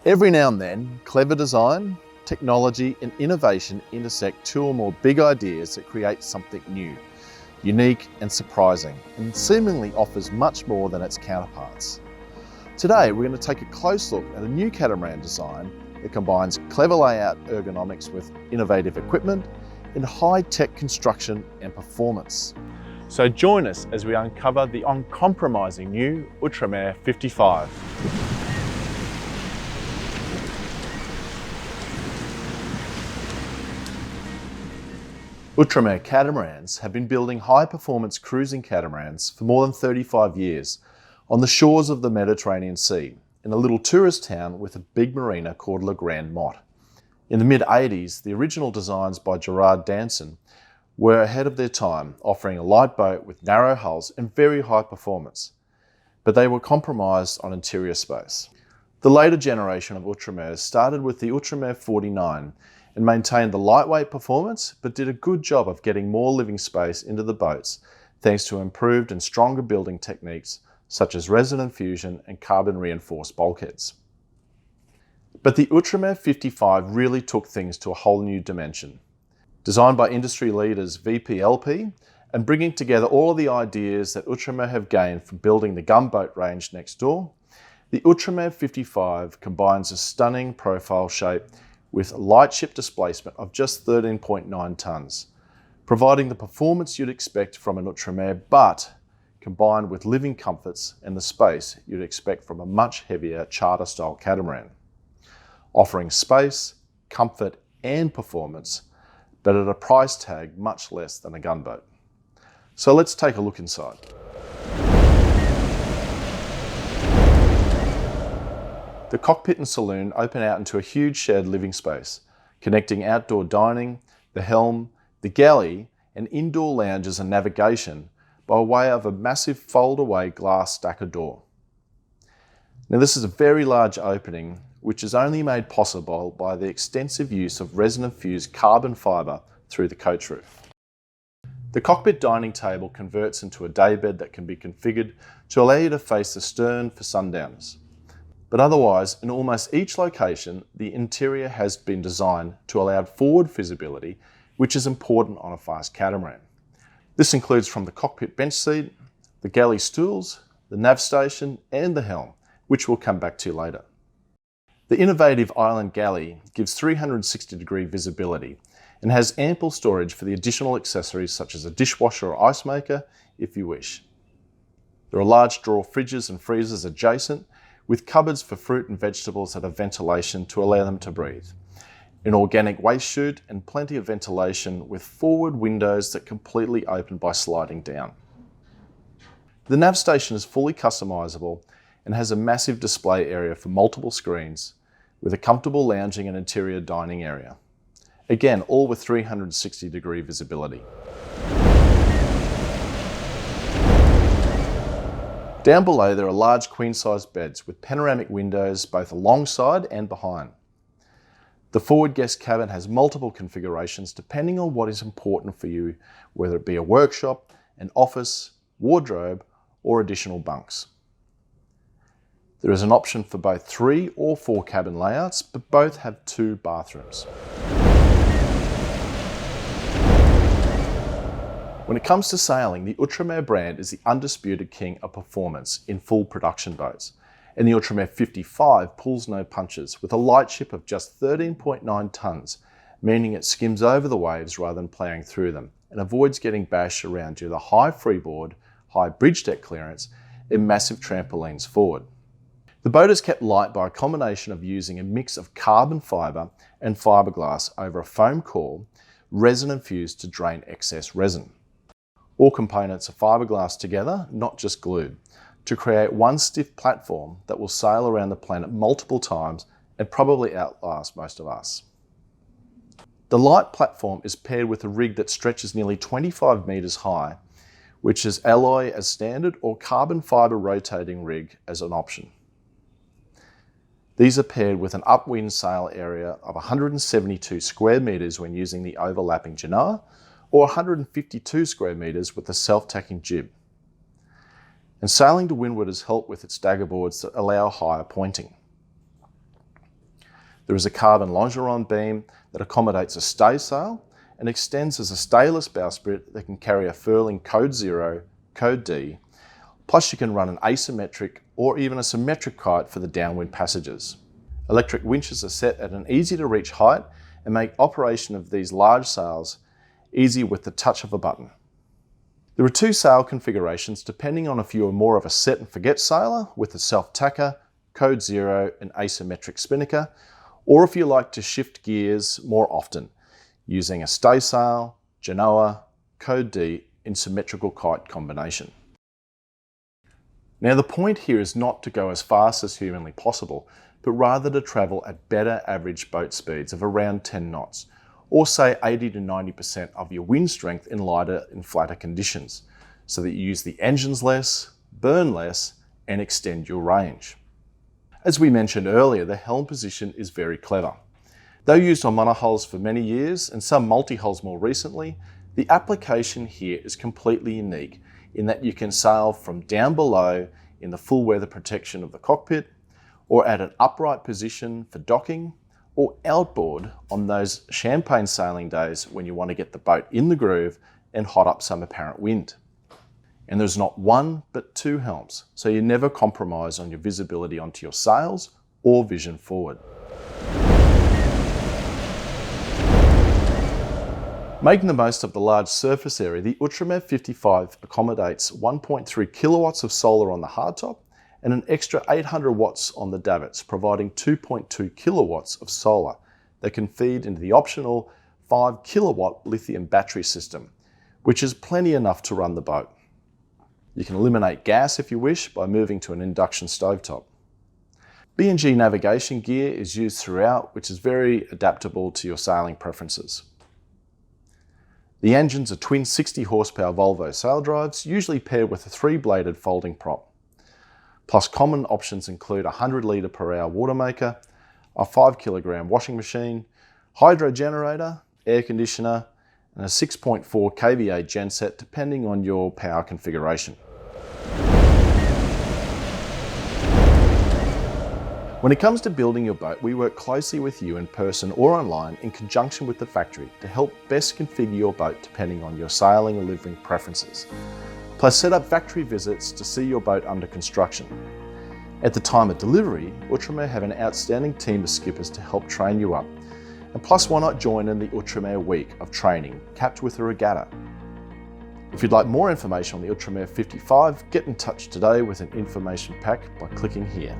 Every now and then, clever design, technology and innovation intersect two or more big ideas that create something new, unique and surprising, and seemingly offers much more than its counterparts. Today, we're going to take a close look at a new catamaran design that combines clever layout ergonomics with innovative equipment in high-tech construction and performance. So join us as we uncover the uncompromising new Outremer 55. Outremer catamarans have been building high-performance cruising catamarans for more than 35 years on the shores of the Mediterranean Sea in a little tourist town with a big marina called Le Grand Mot. In the mid-80s, the original designs by Gerard Danson were ahead of their time, offering a light boat with narrow hulls and very high performance, but they were compromised on interior space. The later generation of Outremers started with the Outremer 49 and maintained the lightweight performance, but did a good job of getting more living space into the boats thanks to improved and stronger building techniques such as resin infusion and carbon reinforced bulkheads. But the Outremer 55 really took things to a whole new dimension. Designed by industry leaders VPLP and bringing together all of the ideas that Outremer have gained from building the gunboat range next door, the Outremer 55 combines a stunning profile shape with a light ship displacement of just 13.9 tonnes, providing the performance you'd expect from an Outremer, but combined with living comforts and the space you'd expect from a much heavier charter-style catamaran, offering space, comfort and performance, but at a price tag much less than a gunboat. So let's take a look inside. The cockpit and saloon open out into a huge shared living space, connecting outdoor dining, the helm, the galley, and indoor lounges and navigation by way of a massive fold-away glass stacker door. Now this is a very large opening, which is only made possible by the extensive use of resin-infused carbon fibre through the coach roof. The cockpit dining table converts into a daybed that can be configured to allow you to face the stern for sundowners. But otherwise, in almost each location, the interior has been designed to allow forward visibility, which is important on a fast catamaran. This includes from the cockpit bench seat, the galley stools, the nav station, and the helm, which we'll come back to later. The innovative island galley gives 360-degree visibility and has ample storage for the additional accessories such as a dishwasher or ice maker if you wish. There are large drawer fridges and freezers adjacent, with cupboards for fruit and vegetables that have ventilation to allow them to breathe, an organic waste chute and plenty of ventilation with forward windows that completely open by sliding down. The nav station is fully customisable and has a massive display area for multiple screens with a comfortable lounging and interior dining area. Again, all with 360-degree visibility. Down below there are large queen-sized beds with panoramic windows both alongside and behind. The forward guest cabin has multiple configurations depending on what is important for you, whether it be a workshop, an office, wardrobe, or additional bunks. There is an option for both 3 or 4 cabin layouts, but both have 2 bathrooms. When it comes to sailing, the Outremer brand is the undisputed king of performance in full production boats, and the Outremer 55 pulls no punches with a light ship of just 13.9 tonnes, meaning it skims over the waves rather than ploughing through them and avoids getting bashed around due to the high freeboard, high bridge deck clearance, and massive trampolines forward. The boat is kept light by a combination of using a mix of carbon fibre and fiberglass over a foam core, resin infused to drain excess resin. All components are fiberglass together, not just glued, to create one stiff platform that will sail around the planet multiple times and probably outlast most of us. The light platform is paired with a rig that stretches nearly 25 metres high, which is alloy as standard or carbon fibre rotating rig as an option. These are paired with an upwind sail area of 172 square metres when using the overlapping genoa, or 152 square metres with the self-tacking jib. And sailing to windward has helped with its stagger boards that allow higher pointing. There is a carbon longeron beam that accommodates a staysail and extends as a stayless bowsprit that can carry a furling code 0, code D, plus you can run an asymmetric or even a symmetric kite for the downwind passages. Electric winches are set at an easy to reach height and make operation of these large sails easy with the touch of a button. There are two sail configurations depending on if you are more of a set and forget sailor with a self-tacker, code 0 and asymmetric spinnaker, or if you like to shift gears more often using a staysail, genoa, code D in symmetrical kite combination. Now the point here is not to go as fast as humanly possible, but rather to travel at better average boat speeds of around 10 knots, or say 80 to 90% of your wind strength in lighter and flatter conditions, so that you use the engines less, burn less, and extend your range. As we mentioned earlier, the helm position is very clever. Though used on monohulls for many years and some multi-hulls more recently, the application here is completely unique in that you can sail from down below in the full weather protection of the cockpit, or at an upright position for docking, or outboard on those champagne sailing days when you want to get the boat in the groove and hot up some apparent wind. And there's not one but two helms, so you never compromise on your visibility onto your sails or vision forward. Making the most of the large surface area, the Outremer 55 accommodates 1.3 kilowatts of solar on the hardtop and an extra 800 watts on the davits, providing 2.2 kilowatts of solar that can feed into the optional 5 kilowatt lithium battery system, which is plenty enough to run the boat. You can eliminate gas if you wish by moving to an induction stovetop. B&G navigation gear is used throughout, which is very adaptable to your sailing preferences. The engines are twin 60 horsepower Volvo sail drives, usually paired with a 3-bladed folding prop. Plus common options include a 100 litre per hour water maker, a 5 kilogram washing machine, hydro generator, air conditioner, and a 6.4 kVA genset depending on your power configuration. When it comes to building your boat, we work closely with you in person or online in conjunction with the factory to help best configure your boat depending on your sailing and living preferences. Plus set up factory visits to see your boat under construction. At the time of delivery, Outremer have an outstanding team of skippers to help train you up. And plus why not join in the Outremer week of training, capped with a regatta. If you'd like more information on the Outremer 55, get in touch today with an information pack by clicking here.